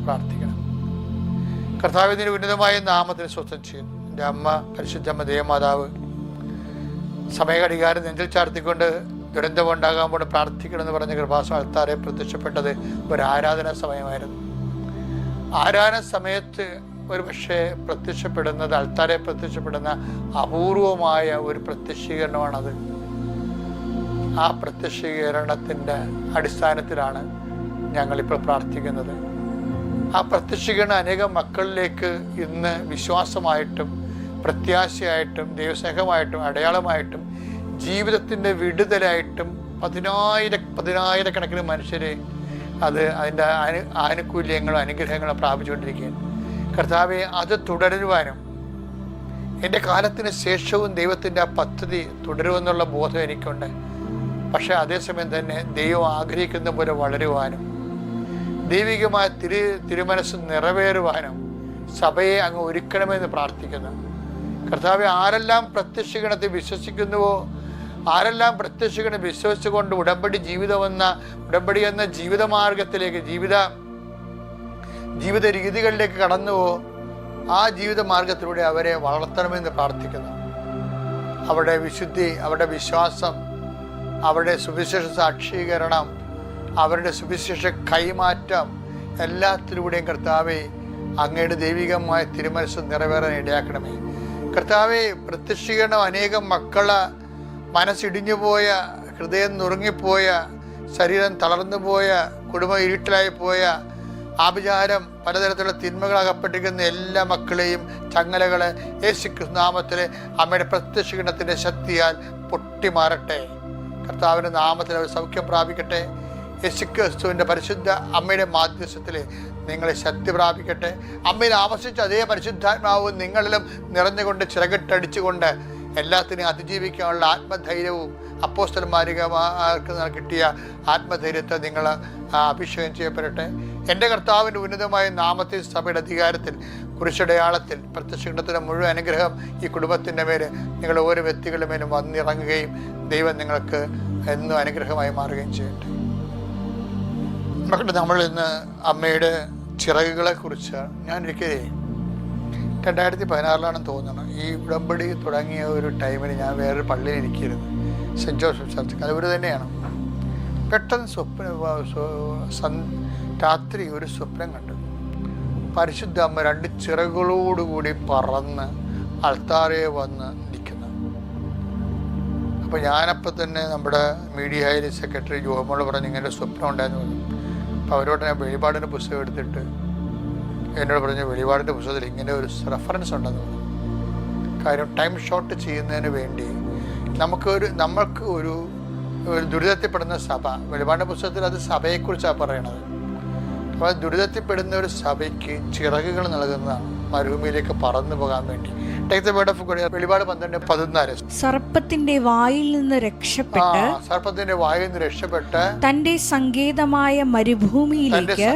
പ്രാർത്ഥിക്കണം. കർത്താവിൻ്റെ ഉന്നതമായ നാമത്തിന് സ്വസ്ഥം ചെയ്യുന്നു. എൻ്റെ അമ്മ പരിശുദ്ധമ്മ ദേവമാതാവ് സമയഘടികാരം നെഞ്ചിൽ ചാർത്തിക്കൊണ്ട് ദുരന്തമുണ്ടാകാൻ പ്രാർത്ഥിക്കണമെന്ന് പറഞ്ഞ കൃപാസന അൾത്താരെ പ്രത്യക്ഷപ്പെട്ടത് ഒരു ആരാധനാ സമയമായിരുന്നു. ആരാധന സമയത്ത് ഒരു പക്ഷേ പ്രത്യക്ഷപ്പെടുന്നത്, അൾത്താരെ പ്രത്യക്ഷപ്പെടുന്ന അപൂർവമായ ഒരു പ്രത്യക്ഷീകരണമാണത്. ആ പ്രത്യക്ഷീകരണത്തിൻ്റെ അടിസ്ഥാനത്തിലാണ് ഞങ്ങളിപ്പോൾ പ്രാർത്ഥിക്കുന്നത്. ആ പ്രത്യക്ഷീകരണം അനേകം മക്കളിലേക്ക് ഇന്ന് വിശ്വാസമായിട്ടും പ്രത്യാശയായിട്ടും ദൈവസ്നേഹമായിട്ടും അടയാളമായിട്ടും ജീവിതത്തിൻ്റെ വിടുതലായിട്ടും പതിനായിരക്കണക്കിന് മനുഷ്യരെ അതിൻ്റെ ആനുകൂല്യങ്ങളും അനുഗ്രഹങ്ങളും പ്രാപിച്ചുകൊണ്ടിരിക്കുകയാണ്. കർത്താവെ, അത് തുടരുവാനും എൻ്റെ കാലത്തിന് ശേഷവും ദൈവത്തിൻ്റെ ആ പദ്ധതി തുടരുമെന്നുള്ള ബോധം എനിക്കുണ്ട്. പക്ഷേ അതേസമയം തന്നെ ദൈവം ആഗ്രഹിക്കുന്ന പോലെ വളരുവാനും ദൈവികമായ തിരുമനസ് നിറവേറുവാനും സഭയെ അങ്ങ് ഒരുക്കണമെന്ന് പ്രാർത്ഥിക്കുന്നു. കർത്താവെ, ആരെല്ലാം പ്രത്യക്ഷഗണത്തെ വിശ്വസിക്കുന്നുവോ, ആരെല്ലാം പ്രത്യക്ഷഗണം വിശ്വസിച്ചുകൊണ്ട് ഉടമ്പടി എന്ന ജീവിതമാർഗത്തിലേക്ക് ജീവിത രീതികളിലേക്ക് കടന്നുവോ, ആ ജീവിത മാർഗത്തിലൂടെ അവരെ വളർത്തണമെന്ന് പ്രാർത്ഥിക്കുന്നു. അവരുടെ വിശുദ്ധി, അവരുടെ വിശ്വാസം, അവരുടെ സുവിശേഷ സാക്ഷീകരണം, അവരുടെ സുവിശേഷ കൈമാറ്റം എല്ലാത്തിലൂടെയും കർത്താവെ അങ്ങയുടെ ദൈവികമായ തിരുമനസ് നിറവേറാൻ ഇടയാക്കണമേ. കർത്താവെ, പ്രത്യക്ഷീകരണം അനേകം മക്കളെ മനസ്സിടിഞ്ഞുപോയ, ഹൃദയം നുറുങ്ങിപ്പോയ, ശരീരം തളർന്നുപോയ, കുടുംബം ഇരുട്ടിലായി പോയ, ആഭിചാരം പലതരത്തിലുള്ള തിന്മകൾ അകപ്പെട്ടിരിക്കുന്ന എല്ലാ മക്കളെയും ചങ്ങലകളെ യേശുക്രിസ്തു നാമത്തിൽ അമ്മയുടെ പ്രത്യക്ഷീകരണത്തിൻ്റെ ശക്തിയാൽ പൊട്ടിമാറട്ടെ. കർത്താവിൻ്റെ നാമത്തിൽ അവർ സൗഖ്യം പ്രാപിക്കട്ടെ. യേശുക്രിസ്തുവിൻ്റെ പരിശുദ്ധ അമ്മയുടെ മാധ്യസ്ഥത്തിൽ നിങ്ങളെ ശക്തി പ്രാപിക്കട്ടെ. അമ്മയിൽ ആവശിച്ച അതേ പരിശുദ്ധാത്മാവും നിങ്ങളിലും നിറഞ്ഞുകൊണ്ട് ചിറകിട്ടടിച്ചുകൊണ്ട് എല്ലാത്തിനെയും അതിജീവിക്കാനുള്ള ആത്മധൈര്യവും അപ്പോസ്തലന്മാർക്ക് കിട്ടിയ ആത്മധൈര്യത്തെ നിങ്ങൾ അഭിഷേകം ചെയ്യപ്പെടട്ടെ. എൻ്റെ കർത്താവിൻ്റെ ഉന്നതമായ നാമത്തിൽ സഭയുടെ അധികാരത്തിൽ കുരിശടയാളത്തിൽ പ്രത്യക്ഷീകരണത്തിൻ്റെ മുഴുവൻ അനുഗ്രഹം ഈ കുടുംബത്തിൻ്റെ മേൽ നിങ്ങൾ ഓരോ വ്യക്തികളുടെ മേലും വന്നിറങ്ങുകയും ദൈവം നിങ്ങൾക്ക് എന്നും അനുഗ്രഹമായി മാറുകയും ചെയ്യട്ടെ. നമ്മൾ ഇന്ന് അമ്മയുടെ ചിറകുകളെക്കുറിച്ച് ഞാനൊരിക്കലേ 2016 തോന്നുന്നു ഈ ഉടമ്പടി തുടങ്ങിയ ഒരു ടൈമിൽ ഞാൻ വേറൊരു പള്ളിയിൽ ഇരിക്കുന്നു, സെൻറ്റ് ജോസഫ് ചർച്ച്, അതുപോലെ തന്നെയാണ്. പെട്ടെന്ന് രാത്രി ഒരു സ്വപ്നം കണ്ടു. പരിശുദ്ധ അമ്മ 2 ചിറകുകളോടുകൂടി പറന്ന് അൾത്താരെ വന്ന് നിൽക്കുന്നു. അപ്പോൾ ഞാനപ്പോൾ തന്നെ നമ്മുടെ മീഡിയയിലെ സെക്രട്ടറി ജോമോള് പറഞ്ഞ് ഇങ്ങനെ സ്വപ്നം ഉണ്ടായെന്ന് പറഞ്ഞു. അപ്പോൾ അവരോട് ഞാൻ വെളിപാടിൻ്റെ പുസ്തകം എടുത്തിട്ട് എന്നോട് പറഞ്ഞു, വെളിപാടിൻ്റെ പുസ്തകത്തിൽ ഇങ്ങനെ ഒരു റെഫറൻസ് ഉണ്ടെന്ന് പറഞ്ഞു. കാര്യം ടൈം ഷോർട്ട് ചെയ്യുന്നതിന് വേണ്ടി നമ്മൾക്ക് ഒരു ദുരിതത്തിൽപ്പെടുന്ന സഭ, വെളിപാടിൻ്റെ പുസ്തകത്തിൽ അത് സഭയെക്കുറിച്ചാണ് പറയണത്. അപ്പോൾ ദുരിതത്തിൽപ്പെടുന്ന ഒരു സഭയ്ക്ക് ചിറകുകൾ നൽകുന്നതാണ്, മരുഭൂമിയിലേക്ക് പറന്നു പോകാൻ വേണ്ടി. വെളിപാട് 12:14 സർപ്പത്തിന്റെ വായിൽ നിന്ന് രക്ഷപ്പെട്ട് തന്റെ സങ്കേതമായ മരുഭൂമിയിലേക്ക്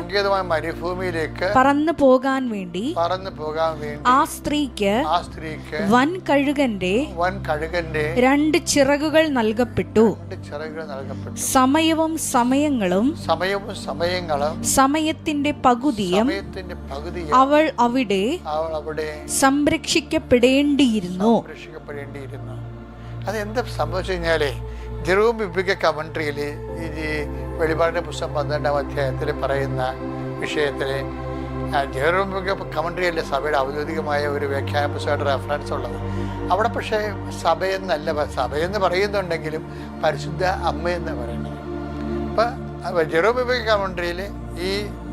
പറന്നു പോകാൻ വേണ്ടി ആ സ്ത്രീക്ക് വൻ കഴുകന്റെ 2 ചിറകുകൾ നൽകപ്പെട്ടു. സമയവും സമയങ്ങളും സമയത്തിന്റെ പകുതിയും അവൾ അവിടെ സംരക്ഷിക്കപ്പെടേണ്ടിയിരുന്നു. അതെന്താ സംഭവിച്ചു കഴിഞ്ഞാലേ, ജെറൂം ബിബ്ലിക്കൽ കമൻട്രിയിൽ ഈ വെളിപാടിൻ്റെ പുസ്തകം 12-ാം അധ്യായത്തിൽ പറയുന്ന വിഷയത്തിൽ ജെറൂം ബിബ്ലിക്കൽ കമൻട്രിയല്ലേ സഭയുടെ ഔദ്യോഗികമായ ഒരു വ്യാഖ്യാന പുസ്തകമായിട്ട് റെഫറൻസ് ഉള്ളത്. അവിടെ പക്ഷേ സഭയെന്നല്ല, സഭയെന്ന് പറയുന്നുണ്ടെങ്കിലും പരിശുദ്ധ അമ്മയെന്ന് പറയുന്നത്. അപ്പം ജെറൂം ബിബ്ലിക്കൽ കമൻട്രിയിൽ ഈ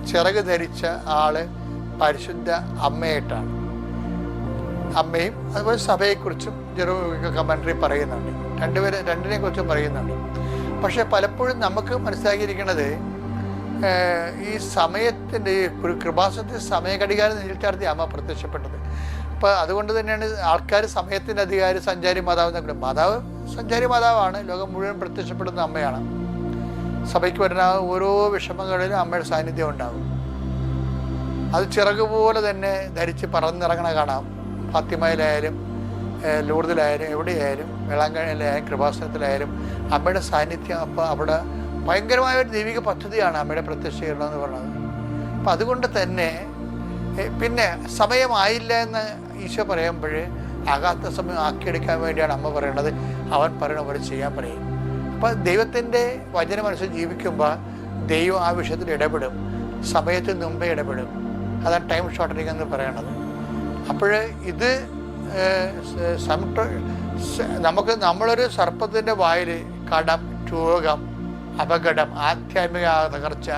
ചിറക് ധരിച്ച ആള് പരിശുദ്ധ അമ്മയായിട്ടാണ്. അമ്മയും അതുപോലെ സഭയെക്കുറിച്ചും ജെറൂം കമൻട്രി പറയുന്നുണ്ട്, രണ്ടിനെ കുറിച്ചും പറയുന്നുണ്ട്. പക്ഷെ പലപ്പോഴും നമുക്ക് മനസ്സിലാക്കിയിരിക്കുന്നത് ഈ സമയത്തിൻ്റെ കൃപാസനത്തിൽ സമയഘടികാരം നിലനിർത്തി അമ്മ പ്രത്യക്ഷപ്പെട്ടത്. അപ്പോൾ അതുകൊണ്ട് തന്നെയാണ് ആൾക്കാർ സമയത്തിൻ്റെ അധികാരി, സഞ്ചാരി മാതാവ് എന്നൊക്കെ. മാതാവ് സഞ്ചാരി മാതാവാണ്, ലോകം മുഴുവൻ പ്രത്യക്ഷപ്പെടുന്ന അമ്മയാണ്. സഭയ്ക്ക് വരുന്ന ഓരോ വിഷമങ്ങളിലും അമ്മയുടെ സാന്നിധ്യം ഉണ്ടാകും. അത് ചിറകുപോലെ തന്നെ ധരിച്ച് പറന്നിറങ്ങണ കാണാം. ഫാത്തിമയിലായാലും ലൂർദിലായാലും എവിടെയായാലും വേളാങ്കണ്ണിയിലായാലും കൃപാസനത്തിലായാലും അമ്മയുടെ സാന്നിധ്യം. അപ്പോൾ അവിടെ ഭയങ്കരമായ ഒരു ദൈവിക പദ്ധതിയാണ് അമ്മയുടെ പ്രത്യക്ഷീകരണം എന്ന് പറയുന്നത്. അപ്പം അതുകൊണ്ട് തന്നെ പിന്നെ സമയമായില്ല എന്ന് ഈശോ പറയുമ്പോൾ ആകാത്ത സമയം ആക്കിയെടുക്കാൻ വേണ്ടിയാണ് അമ്മ പറയണത്. അവൻ പറയണ പോലെ ചെയ്യാൻ പറയും. അപ്പം ദൈവത്തിൻ്റെ വചനമനുസരിച്ച് ജീവിക്കുമ്പോൾ ദൈവം ആ വിഷയത്തിൽ ഇടപെടും, സമയത്തിന് മുമ്പേ ഇടപെടും. അതാണ് ടൈം ഷോർട്ടനിങ് എന്ന് പറയണത്. അപ്പോൾ ഇത് നമ്മളൊരു സർപ്പത്തിൻ്റെ വായിൽ കടം, രോഗം, അപകടം, ആധ്യാത്മിക തകർച്ച,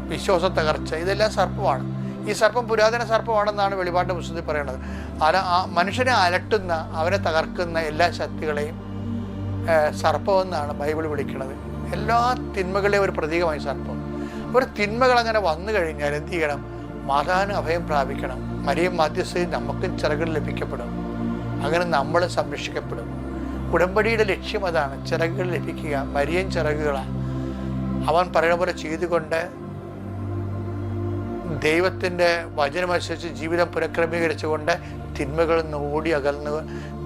വിശ്വാസ തകർച്ച, ഇതെല്ലാം സർപ്പമാണ്. ഈ സർപ്പം പുരാതന സർപ്പമാണെന്നാണ് വെളിപാടിൻ്റെ പുസ്തകത്തിൽ പറയുന്നത്. മനുഷ്യനെ അലട്ടുന്ന, അവനെ തകർക്കുന്ന എല്ലാ ശക്തികളെയും സർപ്പമെന്നാണ് ബൈബിൾ വിളിക്കുന്നത്. എല്ലാ തിന്മകളെയും ഒരു പ്രതീകമായി സർപ്പം. ഒരു തിന്മകൾ അങ്ങനെ വന്നു കഴിഞ്ഞാൽ എന്ത് ചെയ്യണം? മാതാവിന് അഭയം പ്രാപിക്കണം. മരിയം മധ്യസ്ഥയിൽ നമുക്കും ചിറകുകൾ ലഭിക്കപ്പെടും. അങ്ങനെ നമ്മൾ സംരക്ഷിക്കപ്പെടും. ഉടമ്പടിയുടെ ലക്ഷ്യം അതാണ്, ചിറകുകൾ ലഭിക്കുക. മരിയൻ ചിറകുകളാണ്. അവൻ പറയുന്ന പോലെ ചെയ്തുകൊണ്ട് ദൈവത്തിൻ്റെ വചനമനുസരിച്ച് ജീവിതം പുനഃക്രമീകരിച്ചുകൊണ്ട് തിന്മകളിൽ നിന്ന് ഓടി അകന്ന്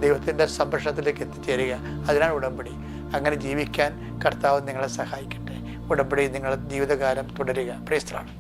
ദൈവത്തിൻ്റെ സംരക്ഷണത്തിലേക്ക് എത്തിച്ചേരുക. അതിനാണ് ഉടമ്പടി. അങ്ങനെ ജീവിക്കാൻ കർത്താവ് നിങ്ങളെ സഹായിക്കട്ടെ. ഉടമ്പടി നിങ്ങളുടെ ജീവിതകാലം തുടരുക. Praise the Lord.